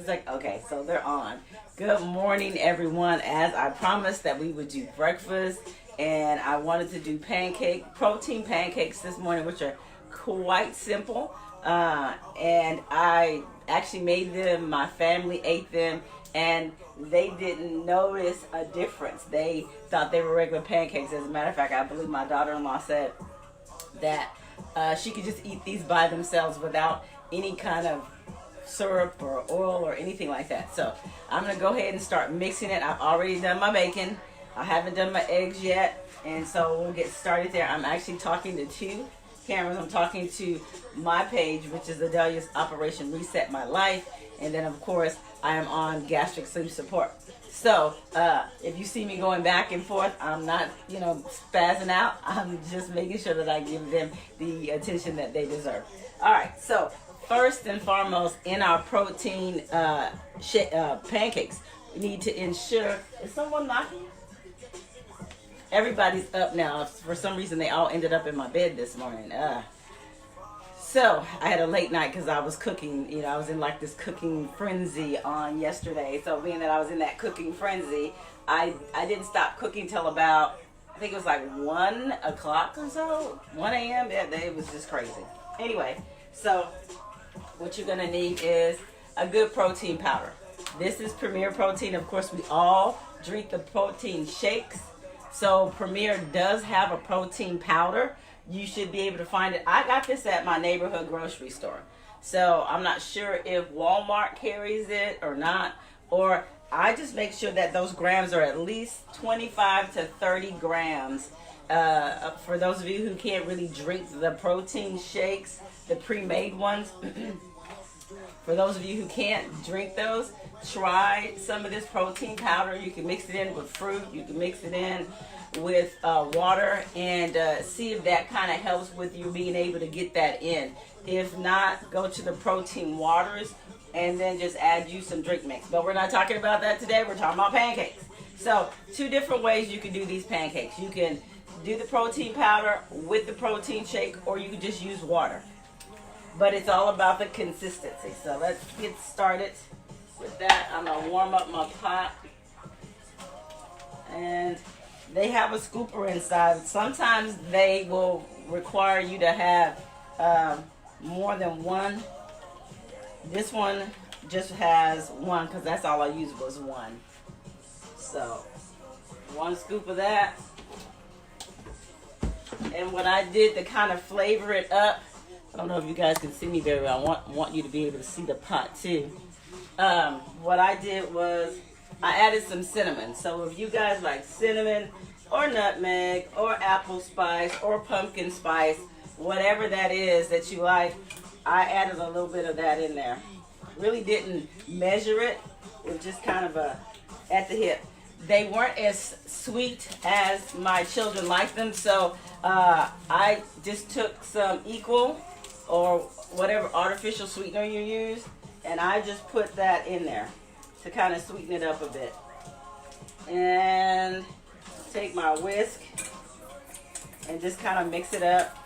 like, okay, so they're on. Good morning, everyone. As I promised that we would do breakfast, and I wanted to do protein pancakes this morning, which are quite simple. And I actually made them. My family ate them, and they didn't notice a difference. They thought they were regular pancakes. As a matter of fact, I believe my daughter-in-law said that she could just eat these by themselves without any kind of syrup or oil or anything like that. So I'm going to go ahead and start mixing it. I've already done my bacon. I haven't done my eggs yet, and so we'll get started there. I'm actually talking to two cameras. I'm talking to my page, which is Adela's Operation Reset My Life, and then of course I am on gastric sleep support. So if you see me going back and forth, I'm not, spazzing out. I'm just making sure that I give them the attention that they deserve. All right, so first and foremost, in our protein pancakes, we need to ensure, is someone knocking? Everybody's up now. For some reason, they all ended up in my bed this morning. So I had a late night because I was cooking. I was in like this cooking frenzy on yesterday. So being that I was in that cooking frenzy, I didn't stop cooking till about, I think it was like 1 o'clock or so, 1 a.m. It was just crazy. Anyway, so what you're going to need is a good protein powder. This is Premier Protein. Of course, we all drink the protein shakes. So Premier does have a protein powder. You should be able to find it. I got this at my neighborhood grocery store. So I'm not sure if Walmart carries it or not. Or I just make sure that those grams are at least 25 to 30 grams. For those of you who can't really drink the protein shakes, the pre-made ones, for those of you who can't drink those, try some of this protein powder. You can mix it in with fruit. You can mix it in with water, and see if that kind of helps with you being able to get that in. If not, go to the protein waters and then just add you some drink mix. But we're not talking about that today. We're talking about pancakes. So 2 different ways you can do these pancakes. You can do the protein powder with the protein shake, or you can just use water. But it's all about the consistency. So let's get started with that. I'm going to warm up my pot. And they have a scooper inside. Sometimes they will require you to have more than one. This one just has one because that's all I used was one. So 1 scoop of that. And what I did to kind of flavor it up, I don't know if you guys can see me very well. I want you to be able to see the pot too. What I did was I added some cinnamon. So if you guys like cinnamon or nutmeg or apple spice or pumpkin spice, whatever that is that you like, I added a little bit of that in there. Really didn't measure it. It was just kind of at the hip. They weren't as sweet as my children like them, so I just took some equal or whatever artificial sweetener you use, and I just put that in there to kind of sweeten it up a bit. And take my whisk and just kind of mix it up.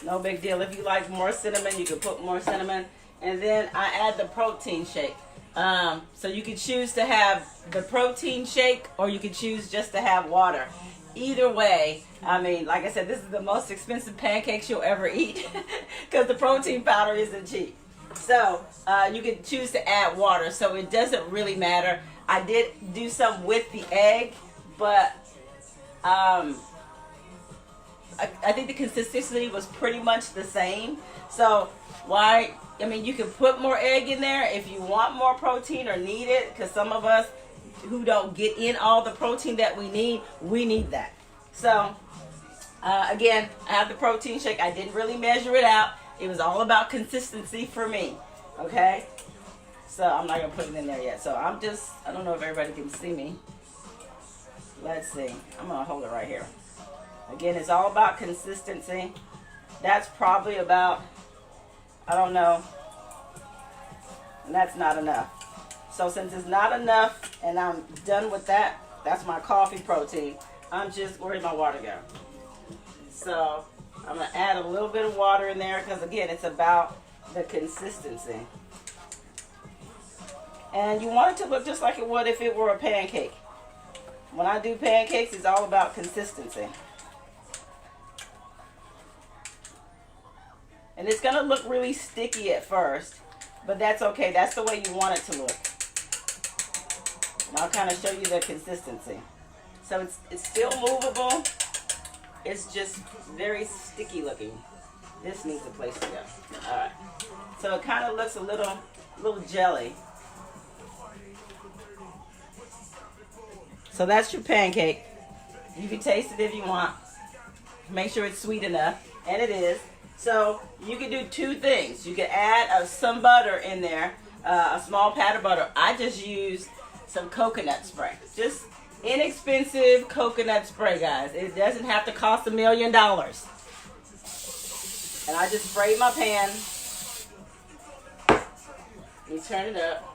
No big deal. If you like more cinnamon, you can put more cinnamon. And then I add the protein shake. So you can choose to have the protein shake, or you can choose just to have water. Either way, I mean, like I said, this is the most expensive pancakes you'll ever eat because the protein powder isn't cheap. So you can choose to add water, so it doesn't really matter. I did do some with the egg, but I think the consistency was pretty much the same. So you can put more egg in there if you want more protein or need it, because some of us who don't get in all the protein that we need that. So again, I have the protein shake. I didn't really measure it out. It was all about consistency for me. Okay, so I'm not gonna put it in there yet. So I don't know if everybody can see me. Let's see. I'm gonna hold it right here. Again, it's all about consistency. That's probably about, I don't know, and that's not enough. So since it's not enough and I'm done with that, that's my coffee protein. Where'd my water go? So I'm going to add a little bit of water in there because, again, it's about the consistency. And you want it to look just like it would if it were a pancake. When I do pancakes, it's all about consistency. And it's going to look really sticky at first, but that's okay. That's the way you want it to look. And I'll kind of show you the consistency. So it's still movable. It's just very sticky looking. This needs a place to go. All right. So it kind of looks a little jelly. So that's your pancake. You can taste it if you want. Make sure it's sweet enough, and it is. So you can do two things. You can add some butter in there, a small pat of butter. I just use some coconut spray. Just inexpensive coconut spray, guys. It doesn't have to cost $1 million. And I just spray my pan. You turn it up.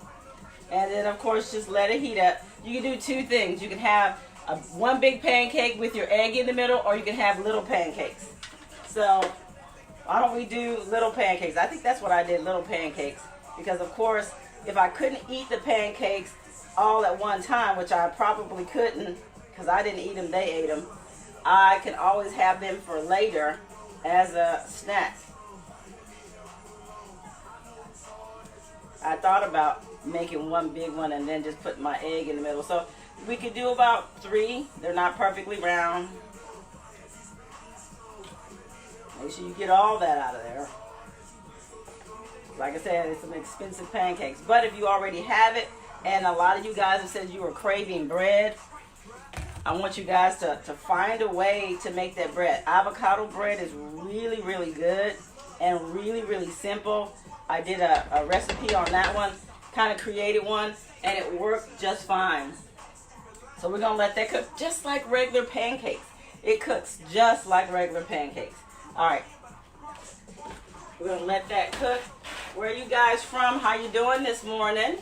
And then, of course, just let it heat up. You can do two things. You can have one big pancake with your egg in the middle, or you can have little pancakes. So why don't we do little pancakes? I think that's what I did, little pancakes. Because, of course, if I couldn't eat the pancakes all at one time, which I probably couldn't because I didn't eat them, they ate them, I can always have them for later as a snack. I thought about making one big one and then just putting my egg in the middle. So we could do about 3. They're not perfectly round. Make sure you get all that out of there. Like I said, it's some expensive pancakes. But if you already have it, and a lot of you guys have said you were craving bread, I want you guys to find a way to make that bread. Avocado bread is really, really good and really, really simple. I did a recipe on that one, kind of created one, and it worked just fine. So we're going to let that cook just like regular pancakes. It cooks just like regular pancakes. All right. We're going to let that cook. Where are you guys from? How you doing this morning?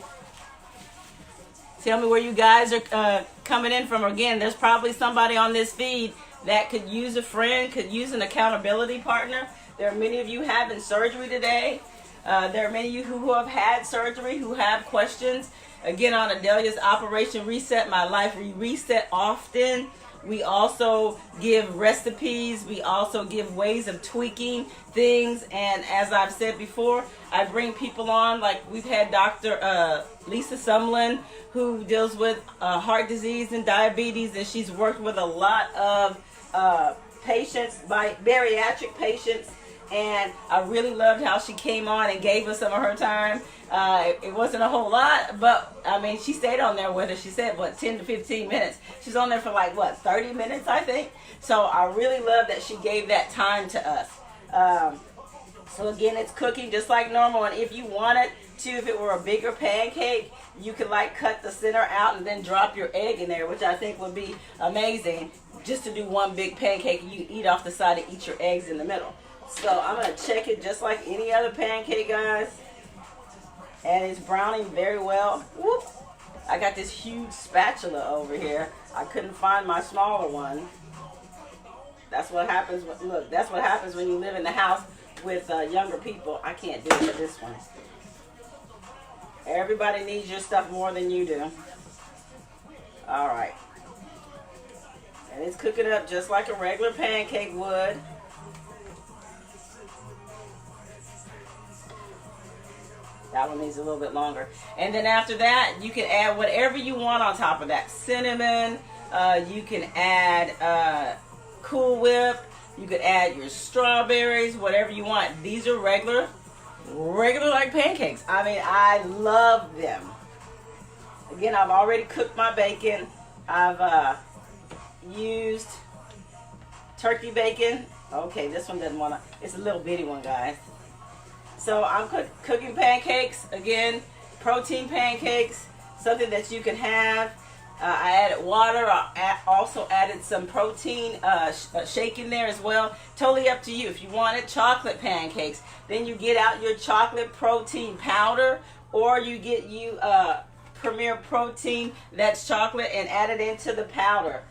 Tell me where you guys are coming in from. Again, there's probably somebody on this feed that could use a friend, could use an accountability partner. There are many of you having surgery today. There are many of you who have had surgery, who have questions. Again, on Adela's Operation Reset My Life, we reset often. We also give recipes. We also give ways of tweaking things. And as I've said before, I bring people on, like we've had Dr. Lisa Sumlin, who deals with heart disease and diabetes, and she's worked with a lot of patients, bariatric patients. And I really loved how she came on and gave us some of her time. It wasn't a whole lot, but I mean, she stayed on there with us. She said, 10 to 15 minutes. She's on there for 30 minutes, I think. So I really love that she gave that time to us. So again, it's cooking just like normal. And if you wanted to, if it were a bigger pancake, you could cut the center out and then drop your egg in there, which I think would be amazing. Just to do one big pancake, you eat off the side and eat your eggs in the middle. So I'm going to check it just like any other pancake, guys. And it's browning very well. Whoop. I got this huge spatula over here. I couldn't find my smaller one. That's what happens. Look, that's what happens when you live in the house with younger people. I can't do it with this one. Everybody needs your stuff more than you do. All right. And it's cooking up just like a regular pancake would. That one needs a little bit longer. And then after that, you can add whatever you want on top of that. Cinnamon. You can add Cool Whip. You could add your strawberries, whatever you want. These are regular like pancakes. I mean, I love them. Again, I've already cooked my bacon. I've used turkey bacon. Okay, this one doesn't want to. It's a little bitty one, guys. So I'm cooking pancakes, again, protein pancakes, something that you can have. I added water. I also added some protein shake in there as well. Totally up to you. If you wanted chocolate pancakes, then you get out your chocolate protein powder, or you get you Premier Protein, that's chocolate, and add it into the powder.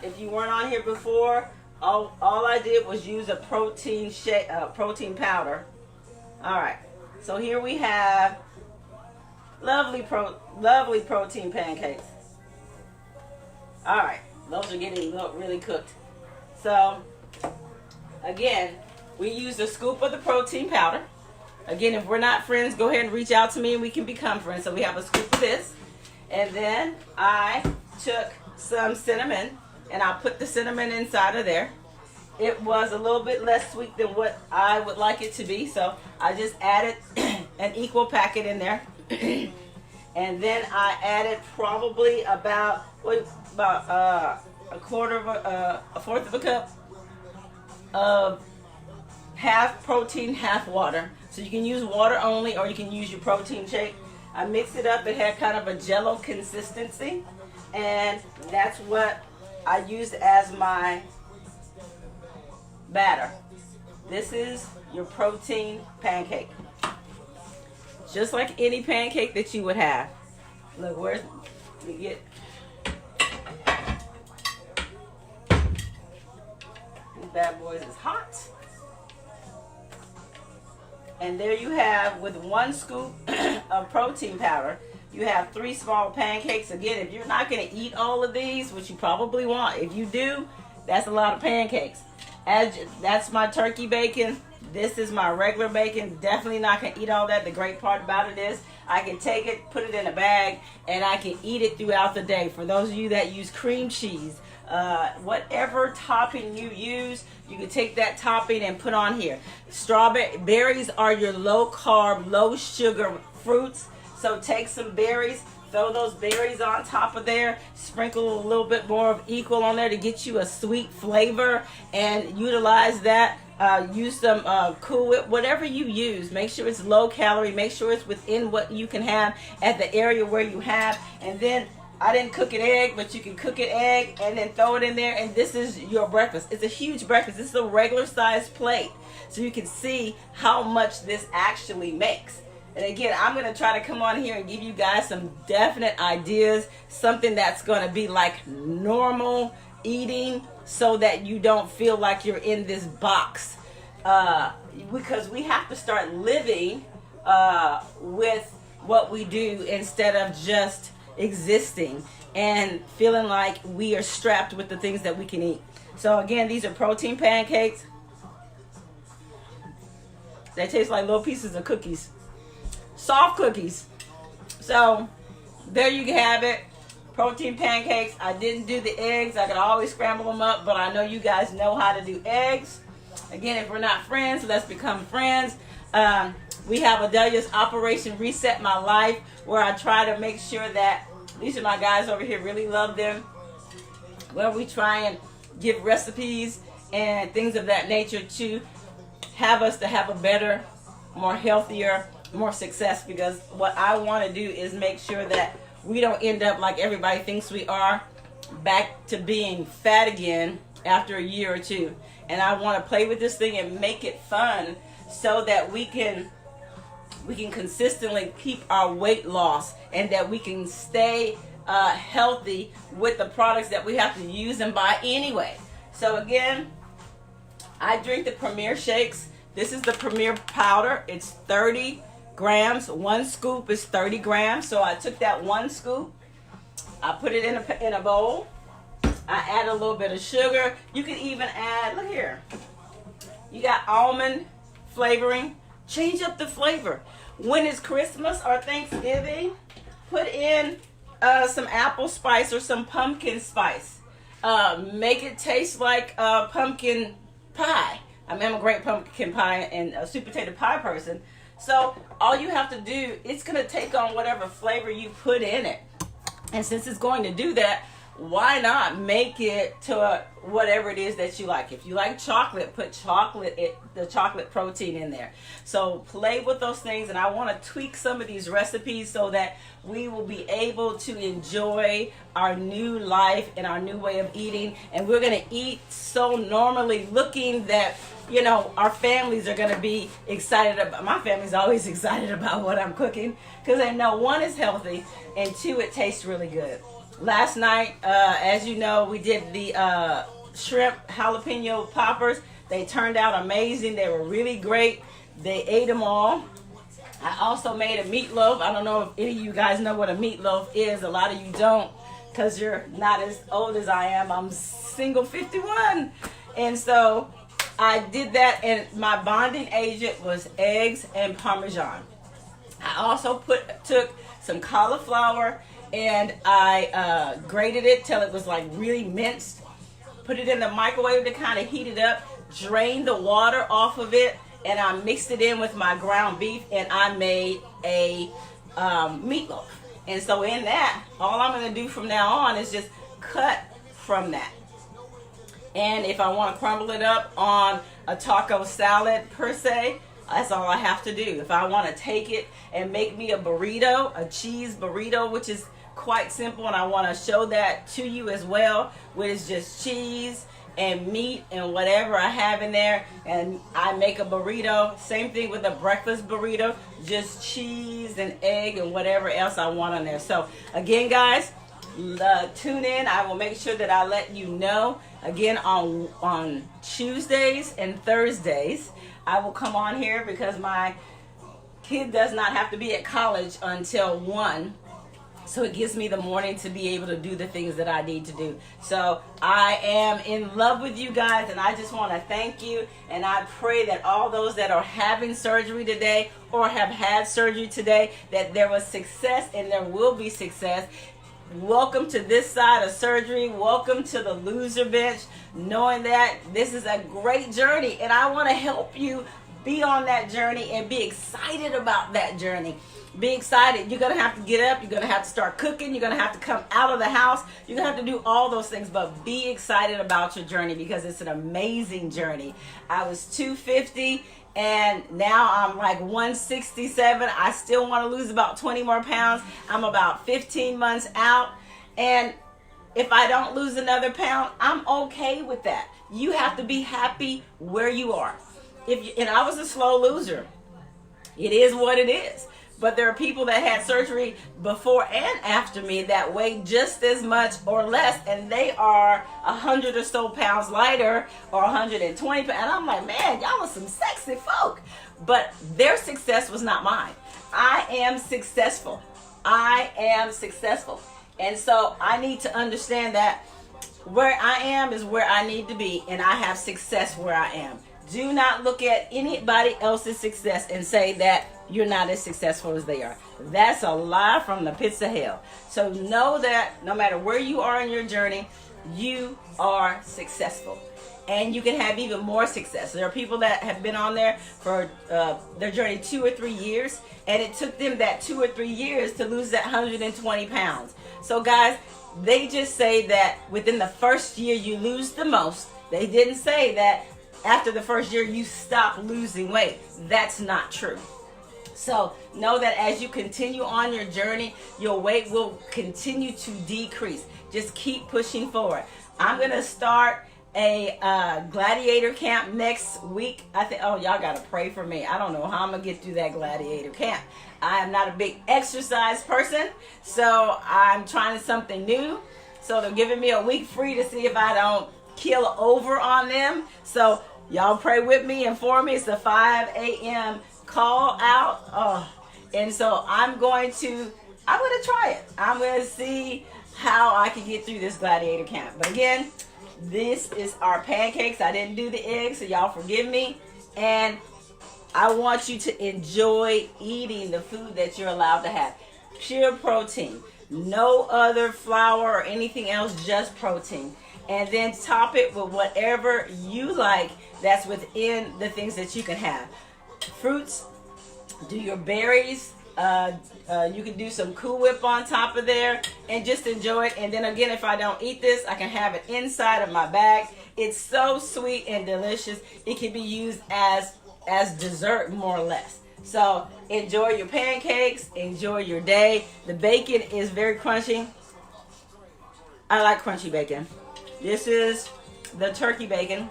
If you weren't on here before, all I did was use a protein shake, protein powder. All right, so here we have Lovely lovely protein pancakes. All right, those are getting really cooked. So again, we use a scoop of the protein powder. Again, if we're not friends, go ahead and reach out to me and we can become friends. So we have a scoop of this. And then I took some cinnamon and I put the cinnamon inside of there. It was a little bit less sweet than what I would like it to be. So I just added an equal packet in there. And then I added probably about a fourth of a cup of half protein, half water. So you can use water only or you can use your protein shake. I mixed it up. It had kind of a jello consistency. And that's what I used as my batter. This is your protein pancake. Just like any pancake that you would have. Look, where's you get these bad boys is hot. And there you have, with 1 scoop of protein powder, you have 3 small pancakes. Again, if you're not going to eat all of these, which you probably won't, if you do, that's a lot of pancakes. That's my turkey bacon. This is my regular bacon. Definitely not going to eat all that. The great part about it is I can take it, put it in a bag, and I can eat it throughout the day. For those of you that use cream cheese, whatever topping you use, you can take that topping and put on here. Berries are your low carb, low sugar fruits. So take some berries, throw those berries on top of there, sprinkle a little bit more of equal on there to get you a sweet flavor, and utilize that. Use some Cool Whip, whatever you use. Make sure it's low calorie. Make sure it's within what you can have at the area where you have. And then I didn't cook an egg, but you can cook an egg and then throw it in there, and this is your breakfast. It's a huge breakfast. This is a regular sized plate, so you can see how much this actually makes. And again, I'm going to try to come on here and give you guys some definite ideas, something that's going to be like normal eating, so that you don't feel like you're in this box. Because we have to start living with what we do instead of just existing and feeling like we are strapped with the things that we can eat. So again, these are protein pancakes. They taste like little pieces of cookies. Soft cookies. So there you have it. Protein pancakes. I didn't do the eggs. I could always scramble them up, but I know you guys know how to do eggs. Again, if we're not friends, let's become friends. We have Adela's Operation Reset My Life, where I try to make sure that these are my guys over here, really love them, where we try and give recipes and things of that nature to have us to have a better, more healthier, more success. Because what I want to do is make sure that we don't end up like everybody thinks we are, back to being fat again after a year or two. And I want to play with this thing and make it fun, so that we can consistently keep our weight loss, and that we can stay healthy with the products that we have to use and buy anyway. So again, I drink the Premier shakes. This is the Premier powder. It's 30 grams. 1 scoop is 30 grams. So I took that 1 scoop, I put it in a bowl. I add a little bit of sugar. You can even add, look here, you got almond flavoring. Change up the flavor. When it's Christmas or Thanksgiving, put in some apple spice or some pumpkin spice. Make it taste like pumpkin pie. I mean, I'm a great pumpkin pie and a sweet potato pie person. So all you have to do, it's going to take on whatever flavor you put in it. And since it's going to do that, why not make it to whatever it is that you like? If you like chocolate, put the chocolate protein in there. So play with those things, and I want to tweak some of these recipes so that we will be able to enjoy our new life and our new way of eating. And we're going to eat so normally looking that, you know, our families are going to be excited about. My family's always excited about what I'm cooking, because they know, 1, it's healthy, and 2, it tastes really good. Last night, as you know, we did the shrimp jalapeno poppers. They turned out amazing. They were really great. They ate them all. I also made a meatloaf. I don't know if any of you guys know what a meatloaf is. A lot of you don't, because you're not as old as I am. I'm single 51. And so I did that, and my bonding agent was eggs and Parmesan. I also took some cauliflower, and I grated it till it was like really minced. Put it in the microwave to kind of heat it up. Drained the water off of it, and I mixed it in with my ground beef, and I made a meatloaf. And so in that, all I'm going to do from now on is just cut from that. And if I want to crumble it up on a taco salad per se, that's all I have to do. If I want to take it and make me a burrito, a cheese burrito, which is quite simple, and I want to show that to you as well, which is just cheese and meat and whatever I have in there, and I make a burrito. Same thing with a breakfast burrito, just cheese and egg and whatever else I want on there. So again, guys, tune in. I will make sure that I let you know. Again, on Tuesdays and Thursdays, I will come on here because my kid does not have to be at college until 1. So it gives me the morning to be able to do the things that I need to do. So I am in love with you guys, and I just want to thank you. And I pray that all those that are having surgery today or have had surgery today, that there was success and there will be success. Welcome to this side of surgery. Welcome to the loser bench, knowing that this is a great journey, and I want to help you be on that journey and be excited about that journey. Be excited. You're going to have to get up. You're going to have to start cooking. You're going to have to come out of the house. You're going to have to do all those things, but be excited about your journey because it's an amazing journey. I was 250 and now I'm like 167. I still want to lose about 20 more pounds. I'm about 15 months out, and if I don't lose another pound, I'm okay with that. You have to be happy where you are. And I was a slow loser. It is what it is. But there are people that had surgery before and after me that weigh just as much or less, and they are 100 or so pounds lighter or 120 pounds. And I'm like, man, y'all are some sexy folk. But their success was not mine. I am successful. I am successful. And so I need to understand that where I am is where I need to be, and I have success where I am. Do not look at anybody else's success and say that you're not as successful as they are. That's a lie from the pits of hell. So know that no matter where you are in your journey, you are successful. And you can have even more success. There are people that have been on there for their journey 2 or 3 years, and it took them that 2 or 3 years to lose that 120 pounds. So guys, they just say that within the first year you lose the most. They didn't say that after the first year you stop losing weight. That's not true. So know that as you continue on your journey, your weight will continue to decrease. Just keep pushing forward. I'm going to start a gladiator camp next week. I think, oh, y'all got to pray for me. I don't know how I'm going to get through that gladiator camp. I am not a big exercise person, so I'm trying something new. So they're giving me a week free to see if I don't kill over on them. So y'all pray with me and for me. It's a 5 a.m. call out. And so I'm going to try it. I'm going to see how I can get through this gladiator camp. But again, this is our pancakes. I didn't do the eggs, so y'all forgive me. And I want you to enjoy eating the food that you're allowed to have. Pure protein. No other flour or anything else, just protein. And then top it with whatever you like that's within the things that you can have. Fruits, do your berries. You can do some Cool Whip on top of there and just enjoy it. And then again, if I don't eat this, I can have it inside of my bag. It's so sweet and delicious. It can be used as dessert, more or less. So enjoy your pancakes. Enjoy your day. The bacon is very crunchy. I like crunchy bacon. This is the turkey bacon.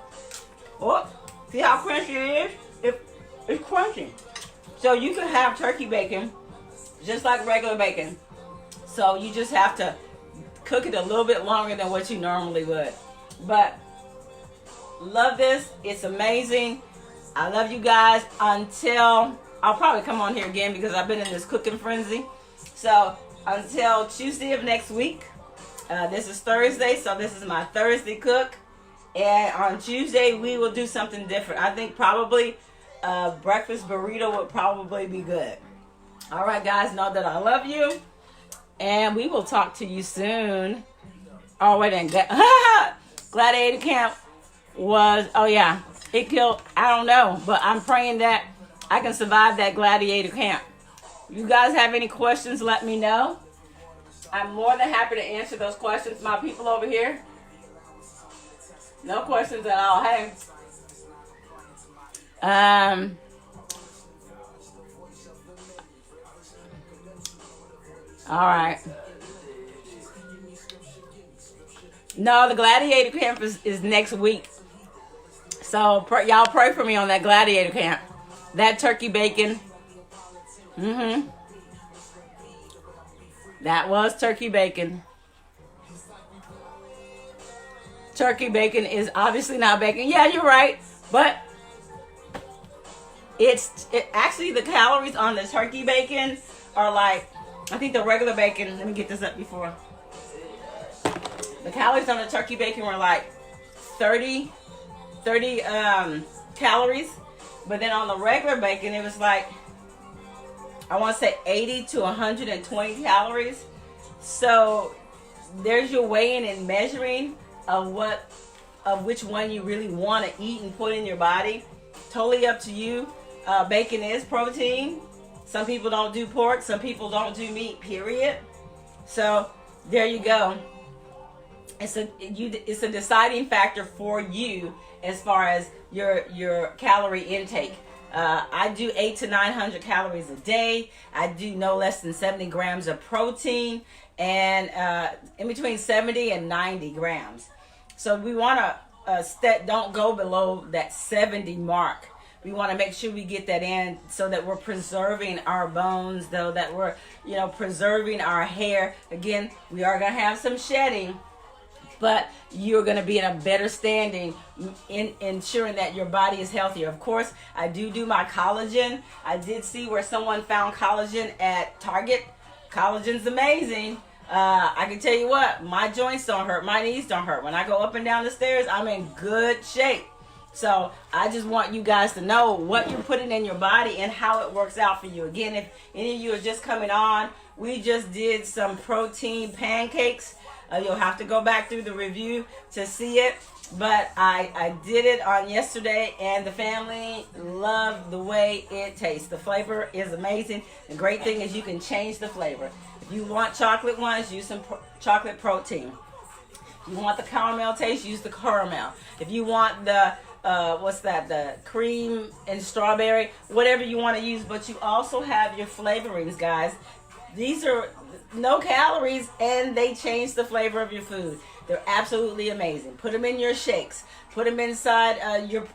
Oh, see how crunchy it is? It's crunchy. So you can have turkey bacon just like regular bacon. So you just have to cook it a little bit longer than what you normally would. But love this. It's amazing. I love you guys. Until I'll probably come on here again because I've been in this cooking frenzy. So until Tuesday of next week, this is Thursday, so this is my Thursday cook. And on Tuesday, we will do something different. I think probably breakfast burrito would probably be good. All right, guys, know that I love you. And we will talk to you soon. Oh, wait a minute. Gladiator camp was, oh yeah, it killed, I don't know. But I'm praying that I can survive that gladiator camp. You guys have any questions, let me know. I'm more than happy to answer those questions. My people over here, no questions at all. Hey. All right. No, the gladiator camp is next week. So y'all pray for me on that gladiator camp. That turkey bacon. That was turkey bacon. Turkey bacon is obviously not bacon. Yeah, you're right. But actually the calories on the turkey bacon are like, I think the regular bacon, let me get this up before. The calories on the turkey bacon were like 30 calories. But then on the regular bacon, it was like, I want to say 80 to 120 calories. So there's your weighing and measuring of which one you really want to eat and put in your body. Totally up to you. Bacon is protein. Some people don't do pork. Some people don't do meat, period. So there you go. It's a deciding factor for you as far as your calorie intake. I do 800 to 900 calories a day. I do no less than 70 grams of protein and in between 70 and 90 grams. So we want to don't go below that 70 mark. We want to make sure we get that in so that we're preserving our bones, though, that we're, preserving our hair. Again, we are going to have some shedding, but you're going to be in a better standing in ensuring that your body is healthier. Of course, I do my collagen. I did see where someone found collagen at Target. Collagen's amazing. I can tell you what, my joints don't hurt. My knees don't hurt. When I go up and down the stairs, I'm in good shape. So I just want you guys to know what you're putting in your body and how it works out for you. Again, if any of you are just coming on, we just did some protein pancakes. You'll have to go back through the review to see it. But I did it on yesterday, and the family loved the way it tastes. The flavor is amazing. The great thing is you can change the flavor. If you want chocolate ones, use some chocolate protein. If you want the caramel taste, use the caramel. If you want the the cream and strawberry, whatever you want to use. But you also have your flavorings, guys. These are no calories, and they change the flavor of your food. They're absolutely amazing. Put them in your shakes. Put them inside your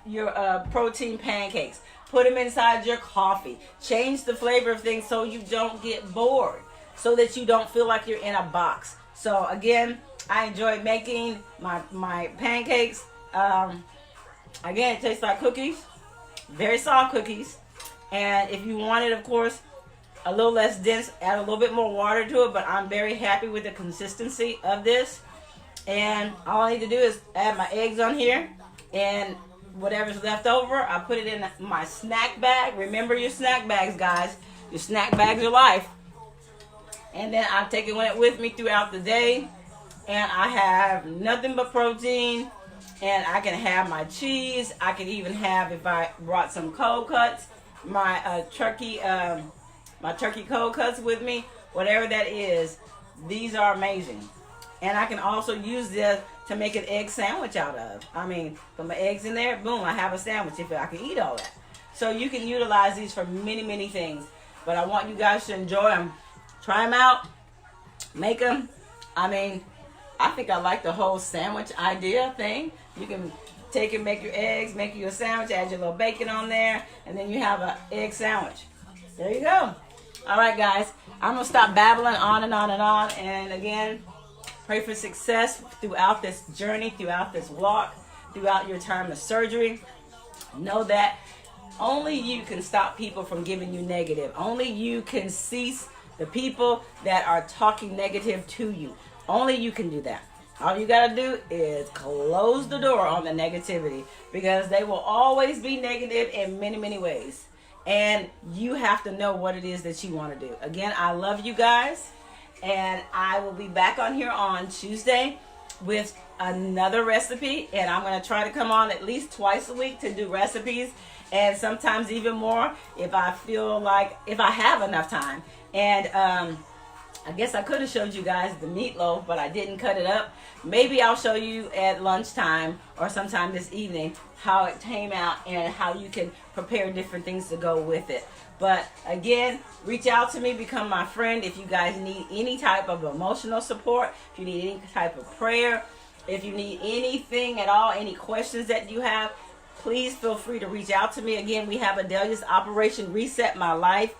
protein pancakes. Put them inside your coffee. Change the flavor of things so you don't get bored, so that you don't feel like you're in a box. So again, I enjoy making my pancakes. Again, it tastes like cookies, very soft cookies. And if you want it, of course, a little less dense, add a little bit more water to it. But I'm very happy with the consistency of this. And all I need to do is add my eggs on here, and whatever's left over, I put it in my snack bag. Remember your snack bags, guys. Your snack bags are life. And then I'm taking it with me throughout the day. And I have nothing but protein. And I can have my cheese. I can even have, if I brought some cold cuts, my turkey cold cuts with me. Whatever that is, these are amazing. And I can also use this to make an egg sandwich out of. I mean, put my eggs in there, boom, I have a sandwich if I can eat all that. So you can utilize these for many, many things. But I want you guys to enjoy them. Try them out. Make them. I mean, I think I like the whole sandwich idea thing. You can take and make your eggs, make you a sandwich, add your little bacon on there, and then you have an egg sandwich. There you go. All right, guys. I'm going to stop babbling on and on and on. And again, pray for success throughout this journey, throughout this walk, throughout your time of surgery. Know that Only you can stop people from giving you negative. Only you can cease the people that are talking negative to you. Only you can do that. All you got to do is close the door on the negativity, because they will always be negative in many, many ways. And you have to know what it is that you want to do. Again, I love you guys. And I will be back on here on Tuesday with another recipe. And I'm going to try to come on at least twice a week to do recipes. And sometimes even more if I feel like, if I have enough time. And I guess I could have showed you guys the meatloaf, but I didn't cut it up. Maybe I'll show you at lunchtime or sometime this evening how it came out and how you can prepare different things to go with it. But again, reach out to me, become my friend if you guys need any type of emotional support, if you need any type of prayer, if you need anything at all, any questions that you have, please feel free to reach out to me. Again, we have Adela's Operation Reset My Life.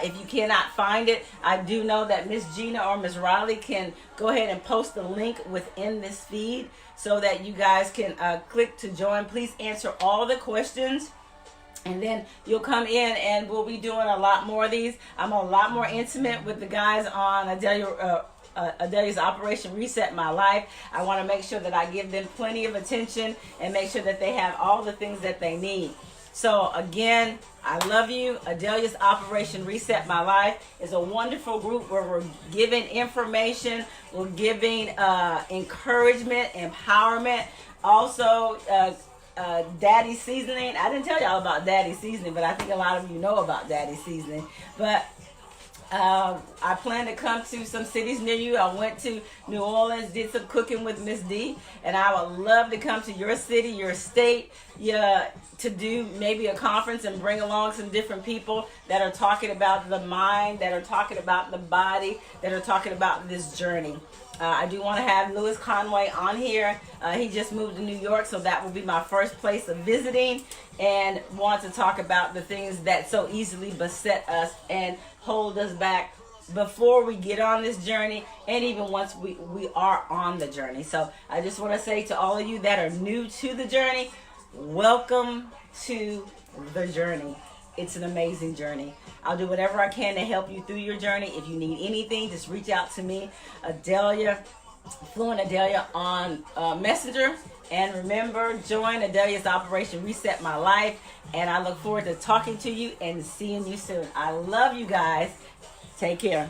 If you cannot find it, I do know that Miss Gina or Miss Riley can go ahead and post the link within this feed so that you guys can click to join. Please answer all the questions. And then you'll come in and we'll be doing a lot more of these. I'm a lot more intimate with the guys on Adela's Operation Reset My Life. I want to make sure that I give them plenty of attention and make sure that they have all the things that they need. So again, I love you. Adela's Operation Reset My Life is a wonderful group where we're giving information, we're giving encouragement, empowerment. Also, Daddy Seasoning. I didn't tell y'all about Daddy Seasoning, but I think a lot of you know about Daddy Seasoning. But I plan to come to some cities near you. I went to New Orleans, did some cooking with Miss D, and I would love to come to your city, your state, to do maybe a conference and bring along some different people that are talking about the mind, that are talking about the body, that are talking about this journey. I do want to have Louis Conway on here. He just moved to New York, so that will be my first place of visiting, and want to talk about the things that so easily beset us and hold us back before we get on this journey, and even once we are on the journey. So I just want to say to all of you that are new to the journey, welcome to the journey. It's an amazing journey. I'll do whatever I can to help you through your journey. If you need anything, just reach out to me, AffluentAdela on Messenger. And remember, join Adela's Operation Reset My Life. And I look forward to talking to you and seeing you soon. I love you guys. Take care.